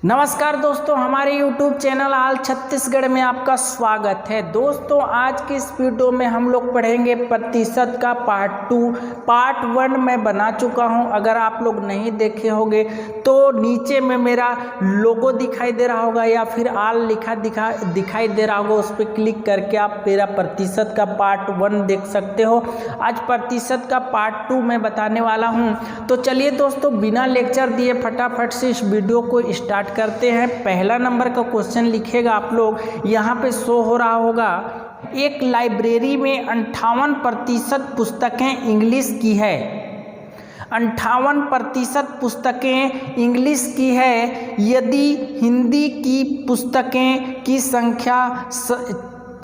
नमस्कार दोस्तों, हमारे YouTube चैनल आल छत्तीसगढ़ में आपका स्वागत है। दोस्तों आज की इस वीडियो में हम लोग पढ़ेंगे प्रतिशत का पार्ट 1 मैं बना चुका हूं। अगर आप लोग नहीं देखे होंगे तो नीचे में मेरा लोगो दिखाई दे रहा होगा या फिर आल लिखा दिखाई दे रहा होगा, उस पर क्लिक करके आप मेरा प्रतिशत का पार्ट 1 देख सकते हो। आज प्रतिशत का पार्ट 2 मैं बताने वाला हूं। तो चलिए दोस्तों, बिना लेक्चर दिए फटाफट से इस वीडियो को स्टार्ट करते हैं। पहला नंबर का क्वेश्चन लिखेगा आप लोग, यहाँ पे शो हो रहा होगा। एक लाइब्रेरी में 58% पुस्तकें इंग्लिश की है। 58% पुस्तकें इंग्लिश की है। यदि हिंदी की पुस्तकें की संख्या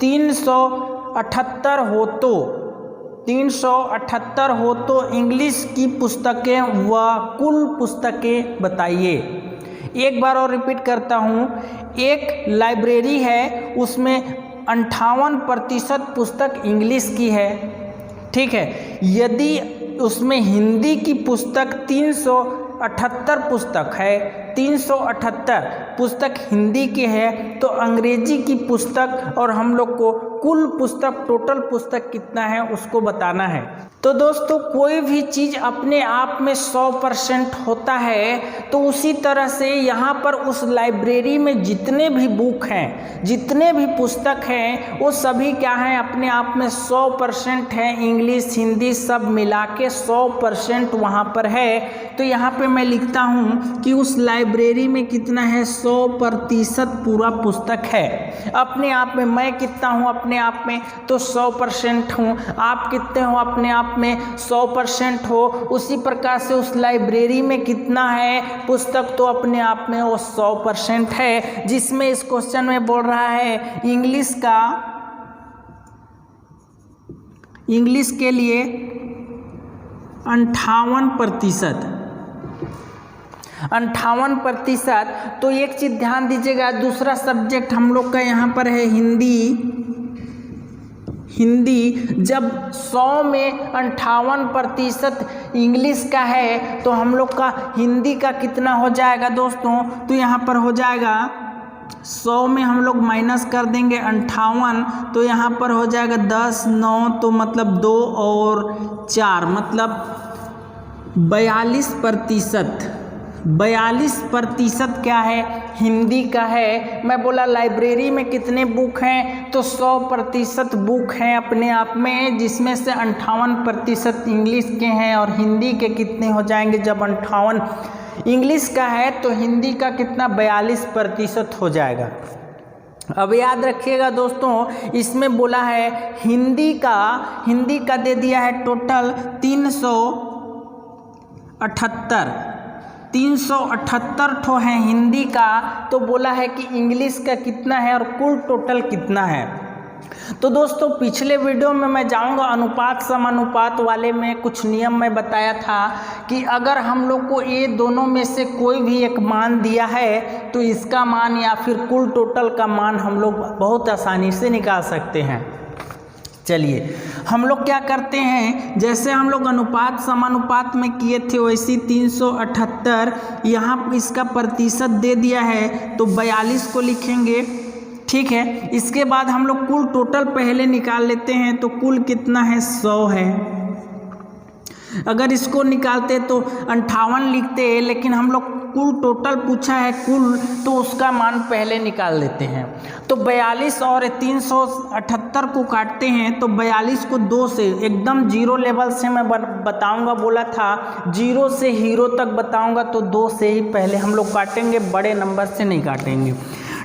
378 हो तो 378 हो तो इंग्लिश की पुस्तकें व कुल पुस्तकें बताइए। एक बार और रिपीट करता हूँ। एक लाइब्रेरी है, उसमें 58% पुस्तक इंग्लिश की है, ठीक है। यदि उसमें हिंदी की पुस्तक 378 पुस्तक है, 378 पुस्तक हिंदी की है, तो अंग्रेजी की पुस्तक और हम लोग को कुल पुस्तक टोटल पुस्तक कितना है उसको बताना है। तो दोस्तों कोई भी चीज़ अपने आप में 100% होता है, तो उसी तरह से यहाँ पर उस लाइब्रेरी में जितने भी बुक हैं, जितने भी पुस्तक हैं, वो सभी क्या हैं, अपने आप में 100% है। इंग्लिश हिंदी सब मिला के 100% वहाँ पर है। तो यहाँ पे मैं लिखता हूँ कि उस लाइब्रेरी में कितना है, 100% पूरा पुस्तक है अपने आप में। मैं कितना हूँ अपने आप में, तो 100% हूँ। आप कितने हो अपने आप में, 100% हो। उसी प्रकार से उस लाइब्रेरी में कितना है पुस्तक, तो अपने आप में वो 100% है। जिसमें इस क्वेश्चन में बोल रहा है इंग्लिश के लिए 58%। 58%। तो एक चीज़ ध्यान दीजिएगा, दूसरा सब्जेक्ट हम लोग का यहाँ पर है हिंदी। जब 100 में 58% इंग्लिश का है, तो हम लोग का हिंदी का कितना हो जाएगा दोस्तों, तो यहाँ पर हो जाएगा 100 में हम लोग माइनस कर देंगे 58, तो यहाँ पर हो जाएगा 10, 9, तो मतलब 2 और 4 मतलब 42%। 42% क्या है, हिंदी का है। मैं बोला लाइब्रेरी में कितने बुक हैं, तो 100% बुक हैं अपने आप में, जिसमें से 58% इंग्लिश के हैं। और हिंदी के कितने हो जाएंगे, जब 58 इंग्लिश का है तो हिंदी का कितना, 42% हो जाएगा। अब याद रखिएगा दोस्तों, इसमें बोला है हिंदी का दे दिया है टोटल 378 ठो है हिंदी का। तो बोला है कि इंग्लिश का कितना है और कुल टोटल कितना है। तो दोस्तों पिछले वीडियो में मैं जाऊंगा अनुपात समानुपात वाले में, कुछ नियम मैं बताया था कि अगर हम लोग को ये दोनों में से कोई भी एक मान दिया है, तो इसका मान या फिर कुल टोटल का मान हम लोग बहुत आसानी से निकाल सकते हैं। चलिए हम लोग क्या करते हैं, जैसे हम लोग अनुपात समानुपात में किए थे वैसी 378 यहाँ इसका प्रतिशत दे दिया है, तो 42 को लिखेंगे, ठीक है। इसके बाद हम लोग कुल टोटल पहले निकाल लेते हैं, तो कुल कितना है, 100 है। अगर इसको निकालते तो 58 लिखते, लेकिन हम लोग कुल टोटल पूछा है कुल, तो उसका मान पहले निकाल लेते हैं। तो 42 और 378 को काटते हैं, तो 42 को 2 से एकदम जीरो लेवल से मैं बताऊंगा, बोला था 0 से हीरो तक बताऊंगा, तो 2 से ही पहले हम लोग काटेंगे, बड़े नंबर से नहीं काटेंगे,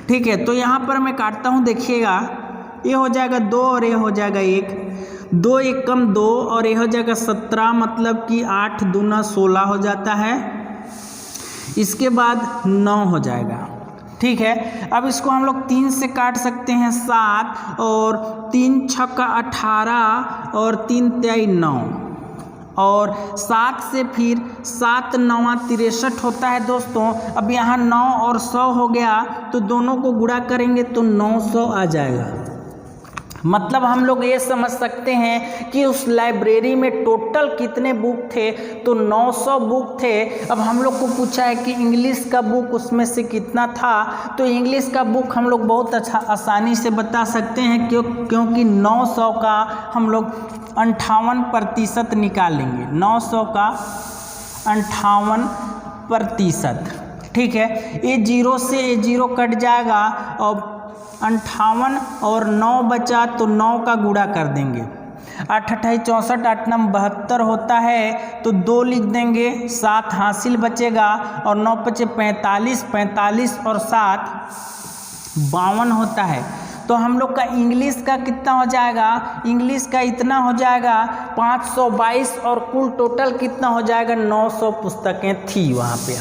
ठीक है। तो यहाँ पर मैं काटता हूँ, देखिएगा ये हो जाएगा 2 और ये हो जाएगा 1, 2 1 कम 2 और ये हो जाएगा 17, मतलब कि 8 दूना 16 हो जाता है। इसके बाद 9 हो जाएगा, ठीक है। अब इसको हम लोग 3 से काट सकते हैं 7, और 3 छक्का 18 और 3 तिहाई 9, और 7 से फिर 7 9 63 होता है दोस्तों। अब यहाँ 9 और 100 हो गया, तो दोनों को गुणा करेंगे तो 900 आ जाएगा। मतलब हम लोग ये समझ सकते हैं कि उस लाइब्रेरी में टोटल कितने बुक थे, तो 900 बुक थे। अब हम लोग को पूछा है कि इंग्लिश का बुक उसमें से कितना था, तो इंग्लिश का बुक हम लोग बहुत अच्छा आसानी से बता सकते हैं क्योंकि 900 का हम लोग 58% निकालेंगे। 900 का 58%, ठीक है। ये 0 से ये 0 कट जाएगा और 58 और 9 बचा तो 9 का गुणा कर देंगे। 8 अट्ठाई 64, 8 9 72 होता है, तो 2 लिख देंगे, 7 हासिल बचेगा और 9 बचे 45, 45 और 7 52 होता है। तो हम लोग का इंग्लिश का कितना हो जाएगा, इंग्लिश का इतना हो जाएगा 522 और कुल टोटल कितना हो जाएगा 900 पुस्तकें थी वहाँ पे।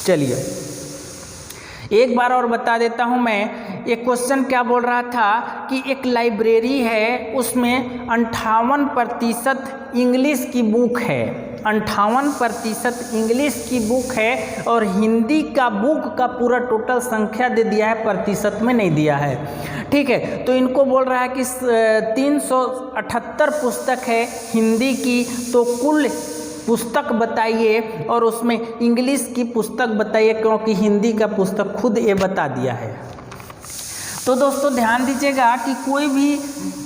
चलिए एक बार और बता देता हूँ मैं, एक क्वेश्चन क्या बोल रहा था कि एक लाइब्रेरी है, उसमें 58% इंग्लिश की बुक है, 58% इंग्लिश की बुक है और हिंदी का बुक का पूरा टोटल संख्या दे दिया है, प्रतिशत में नहीं दिया है, ठीक है। तो इनको बोल रहा है कि 378 पुस्तक है हिंदी की, तो कुल पुस्तक बताइए और उसमें इंग्लिश की पुस्तक बताइए, क्योंकि हिंदी का पुस्तक खुद ये बता दिया है। तो दोस्तों ध्यान दीजिएगा कि कोई भी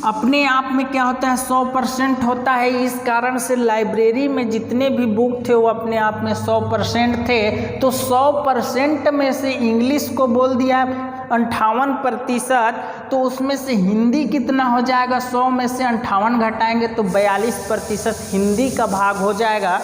अपने आप में क्या होता है 100% होता है। इस कारण से लाइब्रेरी में जितने भी बुक थे वो अपने आप में 100% थे। तो 100% में से इंग्लिश को बोल दिया 58%, तो उसमें से हिंदी कितना हो जाएगा, 100 में से 58 घटाएंगे तो 42% हिंदी का भाग हो जाएगा।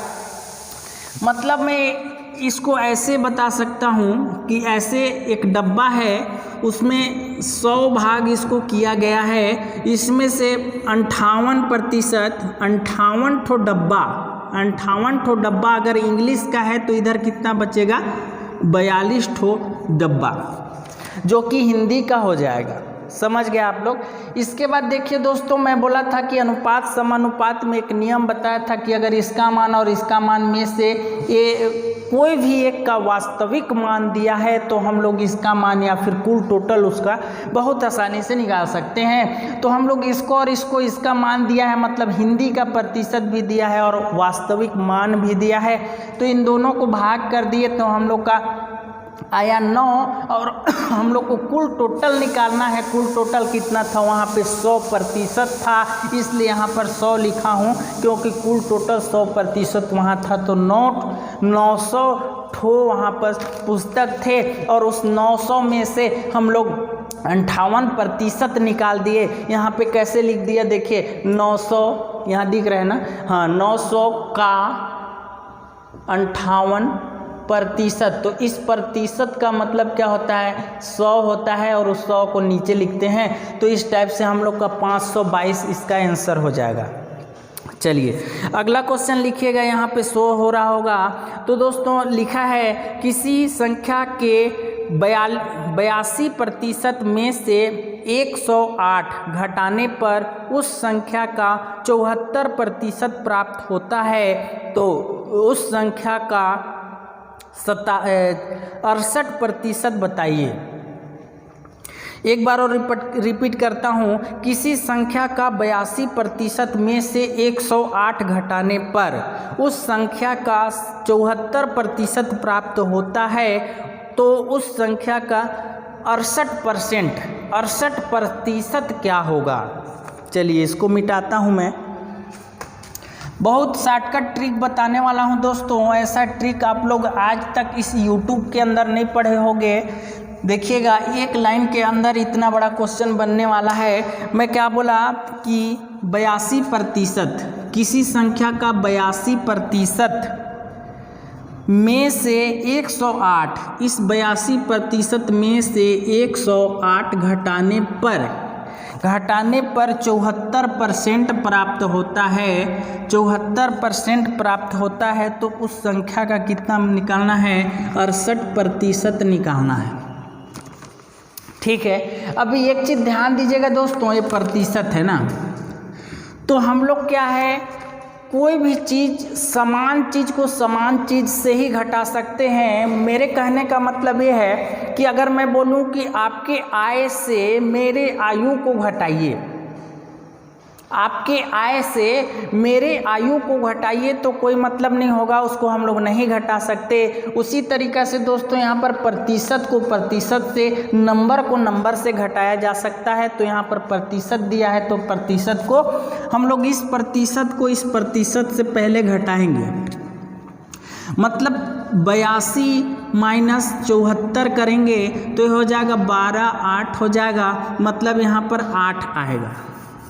मतलब मैं इसको ऐसे बता सकता हूँ कि ऐसे एक डब्बा है, उसमें 100 भाग इसको किया गया है, इसमें से 58%, 58 ठो डब्बा, 58 ठो डब्बा अगर इंग्लिश का है तो इधर कितना बचेगा 42 ठो डब्बा, जो कि हिंदी का हो जाएगा। समझ गए आप लोग। इसके बाद देखिए दोस्तों, मैं बोला था कि अनुपात समानुपात में एक नियम बताया था कि अगर इसका मान और इसका मान में से ये कोई भी एक का वास्तविक मान दिया है तो हम लोग इसका मान या फिर कुल टोटल उसका बहुत आसानी से निकाल सकते हैं। तो हम लोग इसको और इसको, इसका मान दिया है मतलब हिंदी का प्रतिशत भी दिया है और वास्तविक मान भी दिया है, तो इन दोनों को भाग कर दिए तो हम लोग का आया 9 और हम लोग को कुल टोटल निकालना है। कुल टोटल कितना था, वहाँ पे 100% था, इसलिए यहाँ पर 100 लिखा हूँ क्योंकि कुल टोटल 100% वहाँ था। तो 900 ठो वहाँ पर पुस्तक थे और उस 900 में से हम लोग 58% निकाल दिए। यहाँ पे कैसे लिख दिया देखिए, 900 यहाँ दिख रहा है ना, हाँ 900 का 58%। तो इस प्रतिशत का मतलब क्या होता है 100 होता है और उस 100 को नीचे लिखते हैं। तो इस टाइप से हम लोग का 522 इसका आंसर हो जाएगा। चलिए अगला क्वेश्चन लिखिएगा, यहाँ पे 100 हो रहा होगा। तो दोस्तों लिखा है किसी संख्या के 82% में से 108 घटाने पर उस संख्या का 74% प्राप्त होता है, तो उस संख्या का 68% बताइए। एक बार और रिपीट करता हूँ, किसी संख्या का 82% में से 108 घटाने पर उस संख्या का 74% प्राप्त होता है, तो उस संख्या का 68% क्या होगा। चलिए इसको मिटाता हूँ मैं। बहुत शॉर्टकट ट्रिक बताने वाला हूं दोस्तों। ऐसा ट्रिक आप लोग आज तक इस YouTube के अंदर नहीं पढ़े होंगे। देखिएगा एक लाइन के अंदर इतना बड़ा क्वेश्चन बनने वाला है। मैं क्या बोला कि 82%, किसी संख्या का 82% में से 108, इस 82% में से 108 घटाने पर 74% प्राप्त होता है। 74% प्राप्त होता है, तो उस संख्या का कितना निकालना है 68% निकालना है। ठीक है, अभी एक चीज़ ध्यान दीजिएगा दोस्तों, ये प्रतिशत है ना, तो हम लोग क्या है कोई भी चीज़, समान चीज़ को समान चीज़ से ही घटा सकते हैं। मेरे कहने का मतलब ये है कि अगर मैं बोलूं कि आपके आय से मेरे आयु को घटाइए, आपके आय से मेरे आयु को घटाइए तो कोई मतलब नहीं होगा, उसको हम लोग नहीं घटा सकते। उसी तरीक़ा से दोस्तों यहाँ पर प्रतिशत को प्रतिशत से, नंबर को नंबर से घटाया जा सकता है। तो यहाँ पर प्रतिशत दिया है तो प्रतिशत को हम लोग इस प्रतिशत को इस प्रतिशत से पहले घटाएंगे, मतलब 82 माइनस 74 करेंगे तो ये हो जाएगा 12, 8 हो जाएगा, मतलब यहाँ पर 8 आएगा।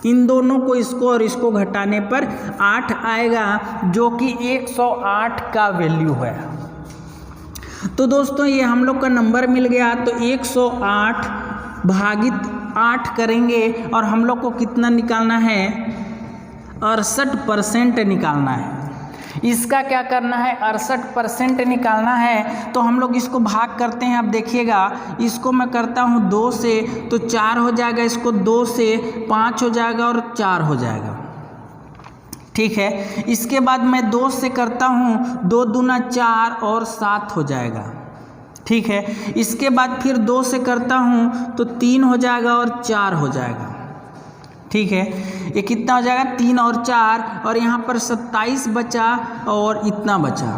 इन दोनों को, इसको और इसको घटाने पर 8 आएगा, जो कि 108 का वैल्यू है। तो दोस्तों ये हम लोग का नंबर मिल गया। तो 108 भागित 8 करेंगे और हम लोग को कितना निकालना है, 68% निकालना है। इसका क्या करना है, 68% निकालना है। तो हम लोग इसको भाग करते हैं। अब देखिएगा, इसको मैं करता हूँ 2 से तो 4 हो जाएगा, इसको 2 से 5 हो जाएगा और 4 हो जाएगा, ठीक है। इसके बाद मैं 2 से करता हूँ, 2 दूना 4 और 7 हो जाएगा, ठीक है। इसके बाद फिर 2 से करता हूँ तो 3 हो जाएगा और 4 हो जाएगा, ठीक है। ये कितना हो जाएगा, 3 और 4, और यहाँ पर 27 बचा और इतना बचा,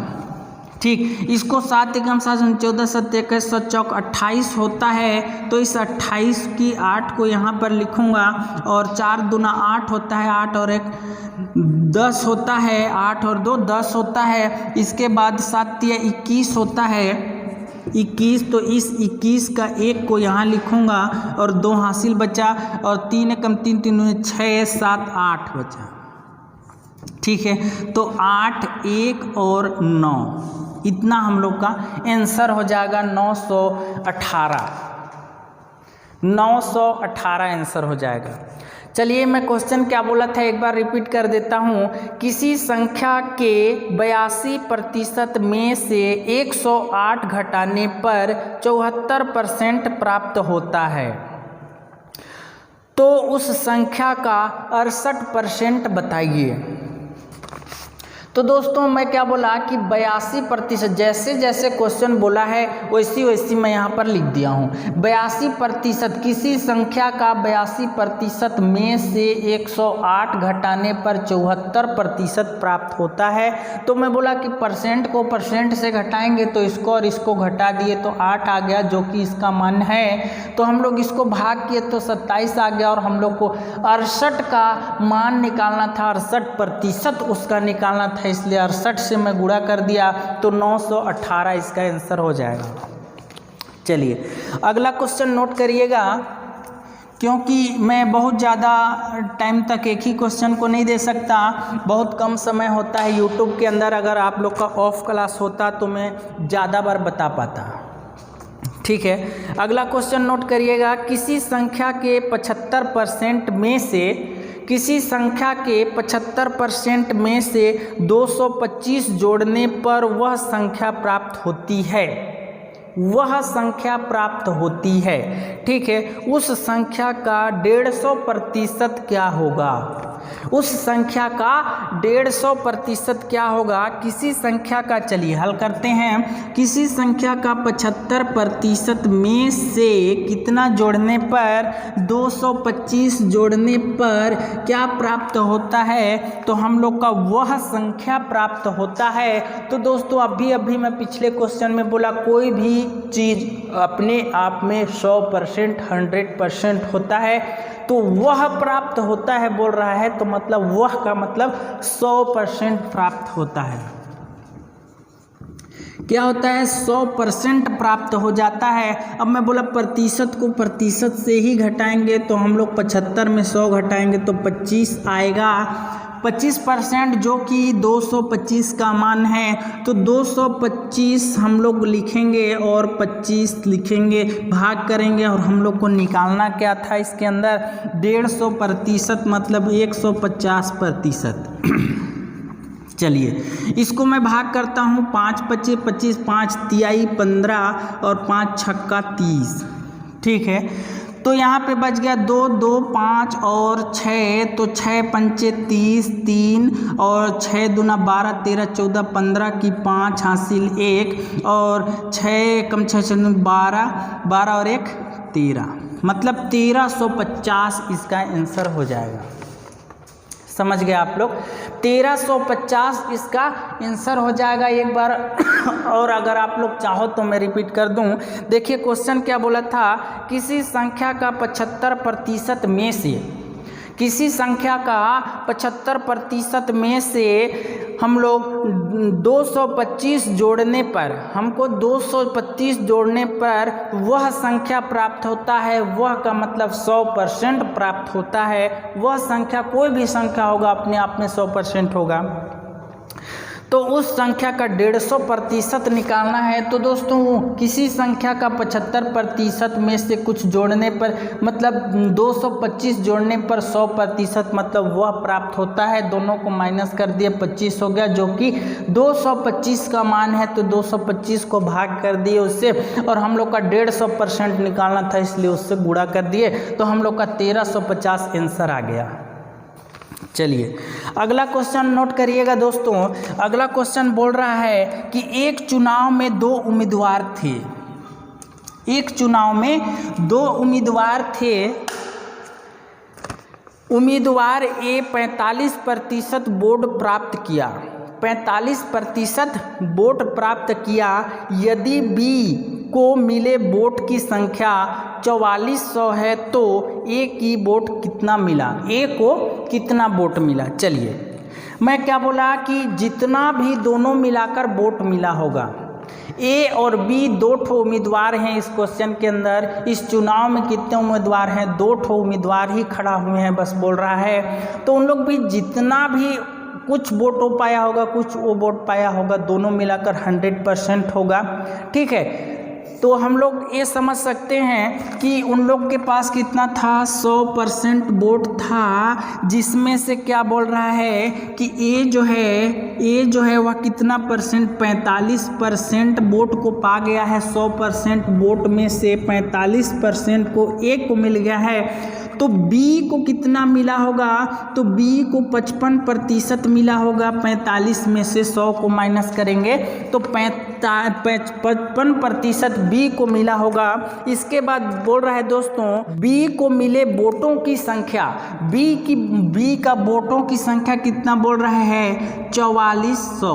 ठीक। इसको 7 एकम 7 14 7 21 7 चौक 28 होता है। तो इस 28 की 8 को यहाँ पर लिखूँगा और 4 दूना 8 होता है, 8 और 1 10 होता है, 8 और 2 10 होता है। इसके बाद 7 या 21 होता है, 21। तो इस 21 का 1 को यहाँ लिखूँगा और 2 हासिल बचा, और 3 एकम 3 3 6 7 8 बचा, ठीक है। तो 8 1 और 9, इतना हम लोग का आंसर हो जाएगा। 918 आंसर हो जाएगा। चलिए मैं क्वेश्चन क्या बोला था एक बार रिपीट कर देता हूँ। किसी संख्या के 82% में से 108 घटाने पर 74% प्राप्त होता है, तो उस संख्या का 68% बताइए। तो दोस्तों मैं क्या बोला कि 82%, जैसे जैसे क्वेश्चन बोला है वैसी वैसी मैं यहाँ पर लिख दिया हूँ। 82%, किसी संख्या का 82% में से 108 घटाने पर 74% प्राप्त होता है। तो मैं बोला कि परसेंट को परसेंट से घटाएंगे, तो इसको और इसको घटा दिए तो 8 आ गया, जो कि इसका मान है। तो हम लोग इसको भाग किए तो 27 आ गया, और हम लोग को 68 का मान निकालना था, 68% उसका निकालना था, इसलिए 68 से मैं गुणा कर दिया तो 918 इसका आंसर हो जाएगा। चलिए अगला क्वेश्चन नोट करिएगा, क्योंकि मैं बहुत ज़्यादा टाइम तक एक ही क्वेश्चन को नहीं दे सकता, बहुत कम समय होता है यूट्यूब के अंदर। अगर आप लोग का ऑफ क्लास होता तो मैं ज़्यादा बार बता पाता, ठीक है। अगला क्वेश्चन नोट करिएगा। किसी संख्या के 75% में से, किसी संख्या के 75% में से 225 जोड़ने पर वह संख्या प्राप्त होती है, वह संख्या प्राप्त होती है, ठीक है। उस संख्या का 150% क्या होगा, उस संख्या का 150% क्या होगा। किसी संख्या का, चलिए हल करते हैं। किसी संख्या का 75% में से कितना जोड़ने पर, 225 जोड़ने पर क्या प्राप्त होता है, तो हम लोग का वह संख्या प्राप्त होता है। तो दोस्तों अभी मैं पिछले क्वेश्चन में बोला, कोई भी चीज़ अपने आप में 100% 100% होता है, तो वह प्राप्त होता है बोल रहा है, तो मतलब वह का मतलब 100% प्राप्त होता है। क्या होता है, 100% प्राप्त हो जाता है। अब मैं बोला प्रतिशत को प्रतिशत से ही घटाएंगे, तो हम लोग 75 में 100 घटाएंगे तो 25 आएगा। 25% जो कि 225 का मान है, तो 225 हम लोग लिखेंगे और 25 लिखेंगे, भाग करेंगे, और हम लोग को निकालना क्या था इसके अंदर, 150% मतलब 150%। चलिए इसको मैं भाग करता हूँ, 5 25 25, 5 तिहाई 15 और 5 छक्का 30, ठीक है। तो यहाँ पे बच गया 2 2 5 और 6, तो 6 पंचे 30, 3 और 6 दूना 12 13 14 15 की 5 हासिल 1, और 6 कम 6 12 12 और 1 13, मतलब 1350 इसका आंसर हो जाएगा। समझ गए आप लोग। 1350 इसका आंसर हो जाएगा एक बार। और अगर आप लोग चाहो तो मैं रिपीट कर दूं। देखिए क्वेश्चन क्या बोला था, किसी संख्या का 75% में से, किसी संख्या का 75% में से हम लोग 225 जोड़ने पर, हमको 225 जोड़ने पर वह संख्या प्राप्त होता है, वह का मतलब 100% प्राप्त होता है। वह संख्या कोई भी संख्या होगा अपने आप में 100% होगा, तो उस संख्या का 150% निकालना है। तो दोस्तों किसी संख्या का 75% में से कुछ जोड़ने पर, मतलब 225 जोड़ने पर 100% मतलब वह प्राप्त होता है। दोनों को माइनस कर दिए, 25 हो गया, जो कि 225 का मान है। तो 225 को भाग कर दिए उससे, और हम लोग का 150% निकालना था इसलिए उससे गुणा कर दिए। तो हम लोग का 1350 आंसर आ गया। चलिए अगला क्वेश्चन नोट करिएगा दोस्तों। अगला क्वेश्चन बोल रहा है कि एक चुनाव में 2 उम्मीदवार थे, एक चुनाव में 2 उम्मीदवार थे। उम्मीदवार ए 45% वोट प्राप्त किया, 45% वोट प्राप्त किया। यदि बी को मिले वोट की संख्या 4400 है तो ए की वोट कितना मिला, ए को कितना वोट मिला। चलिए मैं क्या बोला कि जितना भी दोनों मिलाकर वोट मिला होगा, ए और बी 2 ठो उम्मीदवार हैं इस क्वेश्चन के अंदर। इस चुनाव में कितने उम्मीदवार हैं, 2 ठो उम्मीदवार ही खड़ा हुए हैं बस बोल रहा है। तो उन लोग भी जितना भी कुछ वोट वो पाया होगा, कुछ वो वोट पाया होगा, दोनों मिलाकर 100% होगा। ठीक है, तो हम लोग ये समझ सकते हैं कि उन लोग के पास कितना था, 100% वोट था, जिसमें से क्या बोल रहा है कि ए जो है वह कितना परसेंट, 45% वोट को पा गया है। 100% वोट में से 45% को ए को मिल गया है। तो बी को कितना मिला होगा, तो बी को 55% मिला होगा। 45 में से 100 को माइनस करेंगे तो 55% बी को मिला होगा। इसके बाद बोल रहा है दोस्तों, बी को मिले वोटों की संख्या, बी का वोटों की संख्या कितना बोल रहे हैं, 4400।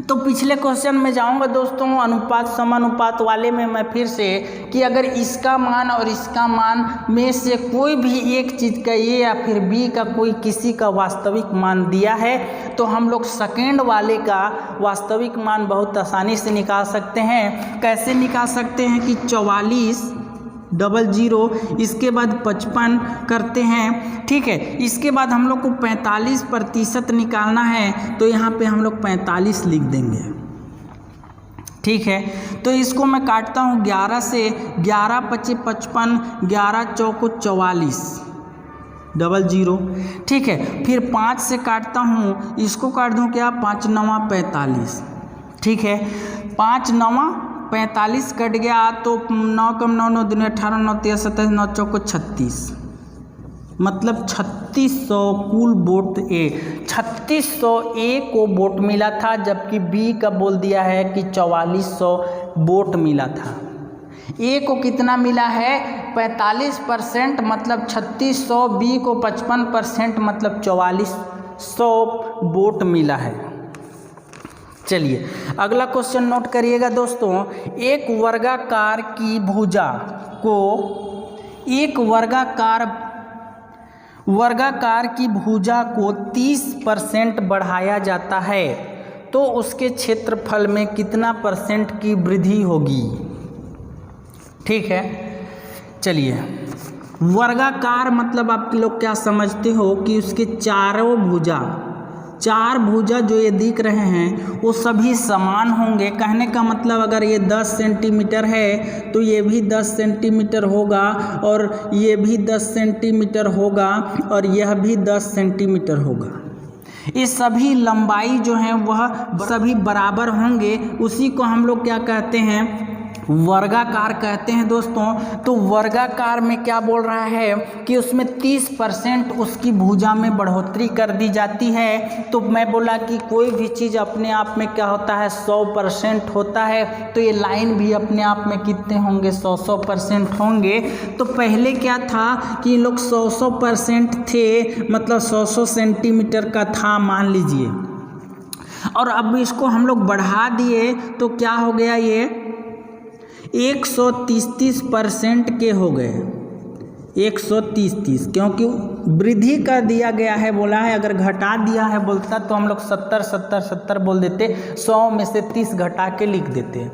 तो पिछले क्वेश्चन में जाऊंगा दोस्तों अनुपात समानुपात वाले में मैं फिर से, कि अगर इसका मान और इसका मान में से कोई भी एक चीज़ का ए या फिर बी का कोई किसी का वास्तविक मान दिया है तो हम लोग सेकेंड वाले का वास्तविक मान बहुत आसानी से निकाल सकते हैं। कैसे निकाल सकते हैं कि 4400 इसके बाद 55 करते हैं। ठीक है, इसके बाद हम लोग को 45% निकालना है तो यहाँ पे हम लोग 45 लिख देंगे। ठीक है, तो इसको मैं काटता हूँ 11 से, 11 × 5 = 55, 11 × 4 = 44, 00। ठीक है, फिर 5 से काटता हूँ, इसको काट दूँ क्या, 5 × 9 = 45। ठीक है, 5 × 9 = 45 कट गया तो 9 × 9 = 9, 2 × 18, 9 × 13 = 27, 9 × 4 = 36, मतलब 3600 कुल वोट ए, 3600 ए को वोट मिला था, जबकि बी का बोल दिया है कि 4400 वोट मिला था। ए को कितना मिला है, 45% मतलब 3600, बी को 55% मतलब 4400 वोट मिला है। चलिए अगला क्वेश्चन नोट करिएगा दोस्तों। एक वर्गाकार की भुजा को, एक वर्गाकार की भुजा को 30% बढ़ाया जाता है तो उसके क्षेत्रफल में कितना % की वृद्धि होगी। ठीक है, चलिए वर्गाकार मतलब आप लोग क्या समझते हो कि उसके चार भुजा जो ये दिख रहे हैं वो सभी समान होंगे। कहने का मतलब अगर ये 10 सेंटीमीटर है तो ये भी 10 सेंटीमीटर होगा, और ये भी 10 सेंटीमीटर होगा, और यह भी 10 सेंटीमीटर होगा। ये सभी लंबाई जो है वह सभी बराबर होंगे। उसी को हम लोग क्या कहते हैं, वर्गाकार कहते हैं दोस्तों। तो वर्गाकार में क्या बोल रहा है कि उसमें 30% उसकी भुजा में बढ़ोतरी कर दी जाती है। तो मैं बोला कि कोई भी चीज़ अपने आप में क्या होता है 100% होता है, तो ये लाइन भी अपने आप में कितने होंगे 100% होंगे। तो पहले क्या था कि लोग 100% थे, मतलब 100 सेंटीमीटर का था मान लीजिए, और अब इसको हम लोग बढ़ा दिए तो क्या हो गया, ये 130% के हो गए, 130, क्योंकि वृद्धि कर दिया गया है बोला है। अगर घटा दिया है बोलता तो हम लोग 70 बोल देते, 100 में से 30 घटा के लिख देते।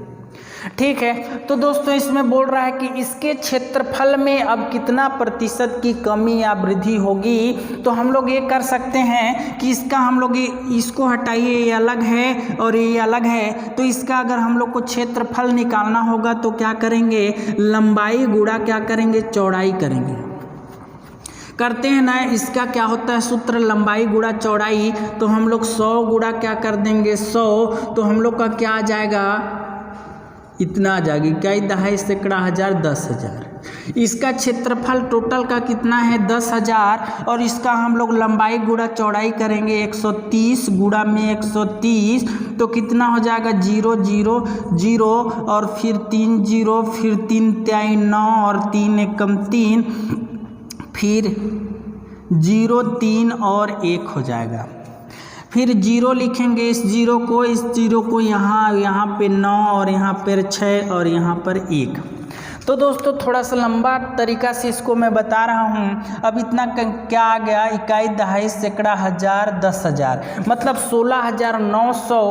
ठीक है, तो दोस्तों इसमें बोल रहा है कि इसके क्षेत्रफल में अब कितना प्रतिशत की कमी या वृद्धि होगी। तो हम लोग ये कर सकते हैं कि इसका हम लोग इसको हटाइए, ये अलग है और ये अलग है, तो इसका अगर हम लोग को क्षेत्रफल निकालना होगा तो क्या करेंगे, लंबाई गुणा क्या करेंगे, चौड़ाई करेंगे। करते हैं ना, इसका क्या होता है सूत्र, लंबाई गुणा चौड़ाई। तो हम लोग 100 गुणा क्या कर देंगे 100, तो हम लोग का क्या आ जाएगा, इतना आ जाएगी, क्या 10 सैकड़ा हज़ार 10,000। इसका क्षेत्रफल टोटल का कितना है 10,000, और इसका हम लोग लंबाई गुणा चौड़ाई करेंगे 130 गुणा में 130, तो कितना हो जाएगा 0 0 0 और फिर 3 0, फिर 3 3 9 और 3 एकम 3, फिर 0 3 और 1 हो जाएगा। फिर 0 लिखेंगे, इस जीरो को यहाँ पे 9 और यहाँ पर 6 और यहाँ पर 1। तो दोस्तों थोड़ा सा लंबा तरीका से इसको मैं बता रहा हूँ। अब इतना क्या आ गया, इकाई दहाई सैकड़ा हज़ार 10,000, मतलब 16,900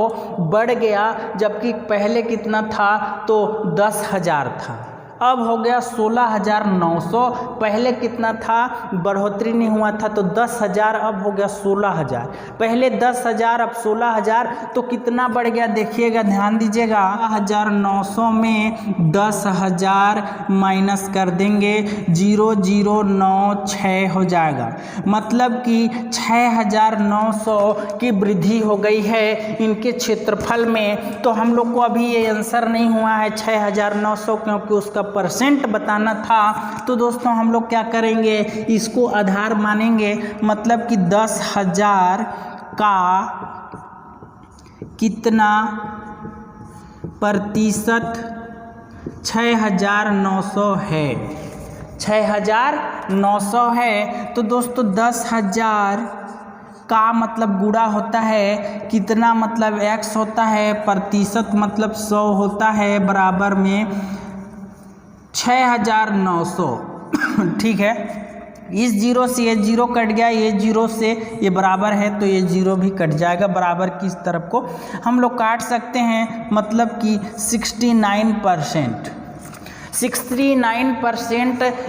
बढ़ गया, जबकि पहले कितना था तो 10,000 था। अब हो गया 16,900, पहले कितना था, बढ़ोतरी नहीं हुआ था तो 10,000, अब हो गया 16,000। पहले 10,000 अब 16,000, तो कितना बढ़ गया देखिएगा, ध्यान दीजिएगा। 16,900 में 10,000 माइनस कर देंगे, 0,096 हो जाएगा, मतलब कि 6,900 की वृद्धि हो गई है इनके क्षेत्रफल में। तो हम लोग को अभी ये आंसर नहीं हुआ है 6,900, क्योंकि उसका परसेंट बताना था। तो दोस्तों हम लोग क्या करेंगे, इसको आधार मानेंगे, मतलब कि 10,000 का कितना प्रतिशत 6,900 है, 6,900 है। तो दोस्तों 10,000 का मतलब गुणा होता है कितना, मतलब x होता है, प्रतिशत मतलब 100 होता है, बराबर में 6,900। ठीक है, इस जीरो से ये जीरो कट गया, ये जीरो से ये बराबर है तो ये जीरो भी कट जाएगा, बराबर की इस तरफ को हम लोग काट सकते हैं, मतलब कि 69%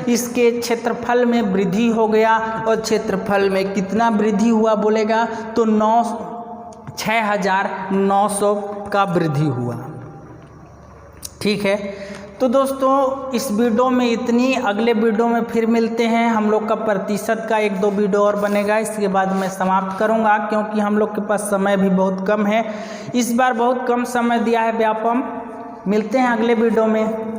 इसके क्षेत्रफल में वृद्धि हो गया। और क्षेत्रफल में कितना वृद्धि हुआ बोलेगा तो 6,900 का वृद्धि हुआ। ठीक है, तो दोस्तों इस वीडियो में इतनी, अगले वीडियो में फिर मिलते हैं। हम लोग का प्रतिशत का 1-2 वीडियो और बनेगा, इसके बाद मैं समाप्त करूंगा, क्योंकि हम लोग के पास समय भी बहुत कम है। इस बार बहुत कम समय दिया है व्यापम। मिलते हैं अगले वीडियो में।